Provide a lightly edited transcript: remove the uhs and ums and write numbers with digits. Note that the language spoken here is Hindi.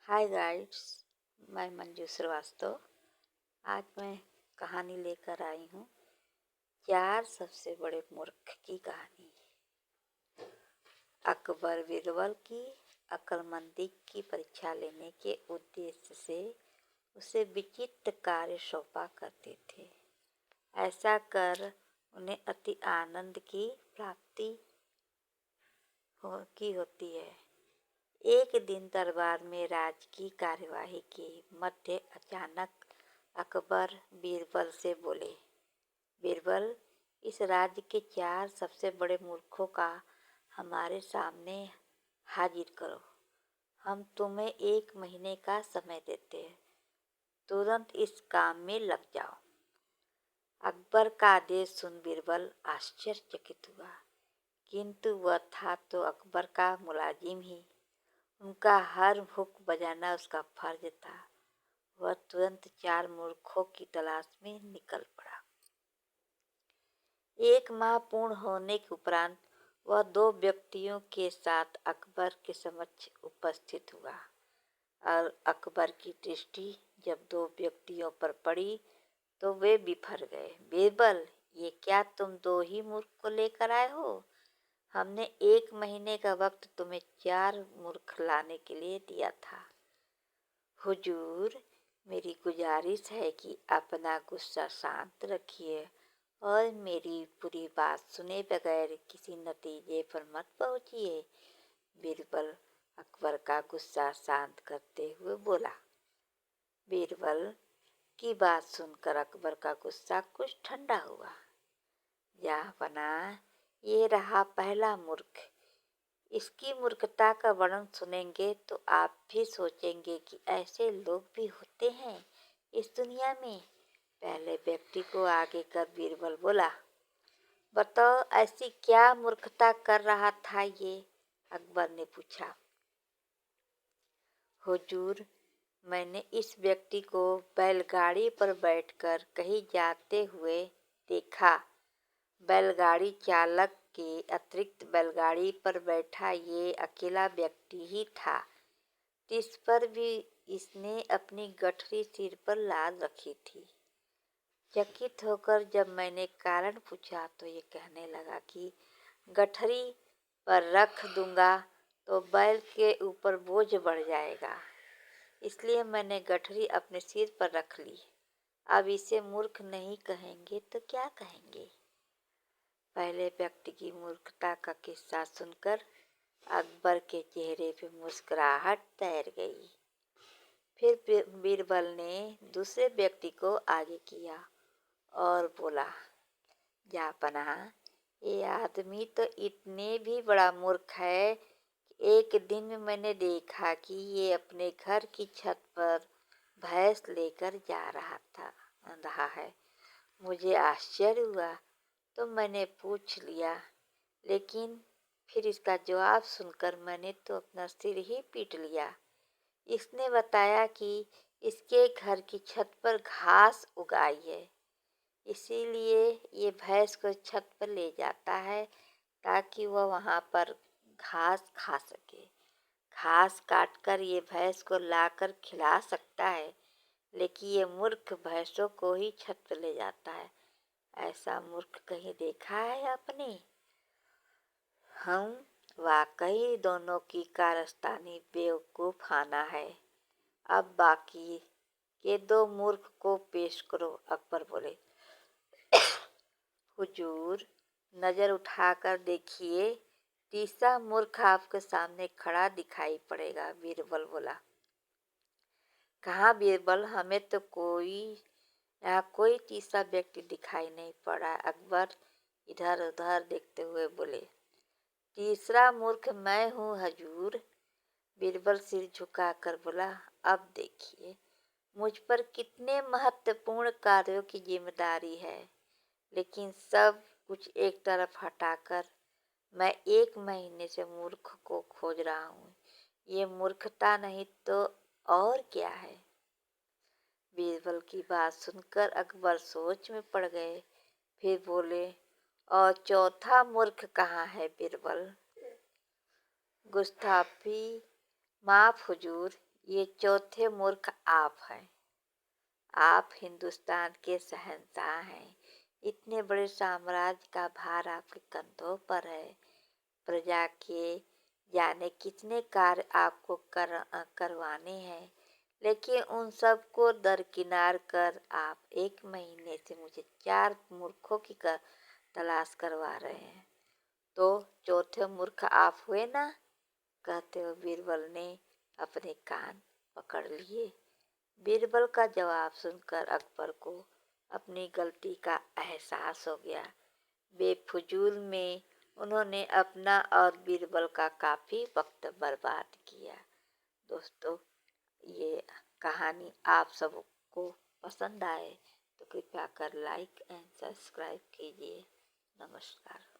हाय गाइड्स, मैं मंजू श्रीवास्तव। आज मैं कहानी लेकर आई हूँ। चार सबसे बड़े मूर्ख की कहानी। अकबर बीरबल की अक्लमंदी की परीक्षा लेने के उद्देश्य से उसे विचित्र कार्य सौंपा करते थे। ऐसा कर उन्हें अति आनंद की प्राप्ति होती है। एक दिन दरबार में राज की कार्यवाही के मध्य अचानक अकबर बीरबल से बोले, बीरबल, इस राज्य के चार सबसे बड़े मूर्खों का हमारे सामने हाजिर करो। हम तुम्हें 1 महीने का समय देते हैं, तुरंत इस काम में लग जाओ। अकबर का आदेश सुन बीरबल आश्चर्यचकित हुआ, किंतु वह था तो अकबर का मुलाजिम ही। उनका हर हुक्म बजाना उसका फर्ज था। वह तुरंत 4 मूर्खों की तलाश में निकल पड़ा। 1 माह पूर्ण होने के उपरांत वह 2 व्यक्तियों के साथ अकबर के समक्ष उपस्थित हुआ और अकबर की दृष्टि जब 2 व्यक्तियों पर पड़ी तो वे बिफर गए। बीरबल, ये क्या तुम 2 ही मूर्ख को लेकर आए हो? हमने 1 महीने का वक्त तुम्हें 4 मूर्ख लाने के लिए दिया था। हुजूर, मेरी गुजारिश है कि अपना गुस्सा शांत रखिए और मेरी पूरी बात सुने बगैर किसी नतीजे पर मत पहुंचिए। बीरबल अकबर का गुस्सा शांत करते हुए बोला। बीरबल की बात सुनकर अकबर का गुस्सा कुछ ठंडा हुआ। जहाँपना, ये रहा पहला मूर्ख। इसकी मूर्खता का वर्णन सुनेंगे तो आप भी सोचेंगे कि ऐसे लोग भी होते हैं इस दुनिया में। पहले व्यक्ति को आगे कर बीरबल बोला, बताओ ऐसी क्या मूर्खता कर रहा था ये? अकबर ने पूछा। हुजूर, मैंने इस व्यक्ति को बैलगाड़ी पर बैठकर कहीं जाते हुए देखा। बैलगाड़ी चालक के अतिरिक्त बैलगाड़ी पर बैठा ये अकेला व्यक्ति ही था। इस पर भी इसने अपनी गठरी सिर पर लाद रखी थी। चकित होकर जब मैंने कारण पूछा तो ये कहने लगा कि गठरी पर रख दूंगा तो बैल के ऊपर बोझ बढ़ जाएगा, इसलिए मैंने गठरी अपने सिर पर रख ली। अब इसे मूर्ख नहीं कहेंगे तो क्या कहेंगे? पहले व्यक्ति की मूर्खता का किस्सा सुनकर अकबर के चेहरे पे मुस्कुराहट तैर गई। फिर बीरबल ने दूसरे व्यक्ति को आगे किया और बोला, जापना, ये आदमी तो इतने भी बड़ा मूर्ख है कि एक दिन में मैंने देखा कि ये अपने घर की छत पर भैंस लेकर जा रहा है। मुझे आश्चर्य हुआ तो मैंने पूछ लिया, लेकिन फिर इसका जवाब सुनकर मैंने तो अपना सिर ही पीट लिया। इसने बताया कि इसके घर की छत पर घास उगाई है, इसीलिए ये भैंस को छत पर ले जाता है ताकि वह वहाँ पर घास खा सके। घास काटकर ये भैंस को लाकर खिला सकता है, लेकिन ये मूर्ख भैंसों को ही छत पर ले जाता है। ऐसा मूर्ख कहीं देखा है आपने? हम वाकई दोनों की कारस्तानी बेवकूफाना है। अब बाकी के 2 मूर्ख को पेश करो। अकबर बोले। हुजूर, नजर उठाकर देखिए, तीसरा मूर्ख आपके सामने खड़ा दिखाई पड़ेगा। बीरबल बोला। कहाँ बीरबल, हमें तो यहाँ कोई तीसरा व्यक्ति दिखाई नहीं पड़ा। अकबर इधर उधर देखते हुए बोले। तीसरा मूर्ख मैं हूँ हजूर। बीरबल सिर झुकाकर बोला। अब देखिए, मुझ पर कितने महत्वपूर्ण कार्यों की जिम्मेदारी है, लेकिन सब कुछ एक तरफ हटाकर मैं 1 महीने से मूर्ख को खोज रहा हूँ। ये मूर्खता नहीं तो और क्या है? बीरबल की बात सुनकर अकबर सोच में पड़ गए। फिर बोले, और चौथा मूर्ख कहाँ है बीरबल? गुस्ताफी माफ हुजूर, ये चौथे मूर्ख आप हैं। आप हिंदुस्तान के शहंशाह हैं। इतने बड़े साम्राज्य का भार आपके कंधों पर है। प्रजा के जाने कितने कार्य आपको करवाने हैं, लेकिन उन सब को दरकिनार कर आप 1 महीने से मुझे 4 मूर्खों की तलाश करवा रहे हैं। तो चौथे मूर्ख आप हुए ना, कहते हुए बीरबल ने अपने कान पकड़ लिए। बीरबल का जवाब सुनकर अकबर को अपनी गलती का एहसास हो गया। बेफजूल में उन्होंने अपना और बीरबल का काफ़ी वक्त बर्बाद किया। दोस्तों, ये कहानी आप सबको पसंद आए तो कृपया कर लाइक एंड सब्सक्राइब कीजिए। नमस्कार।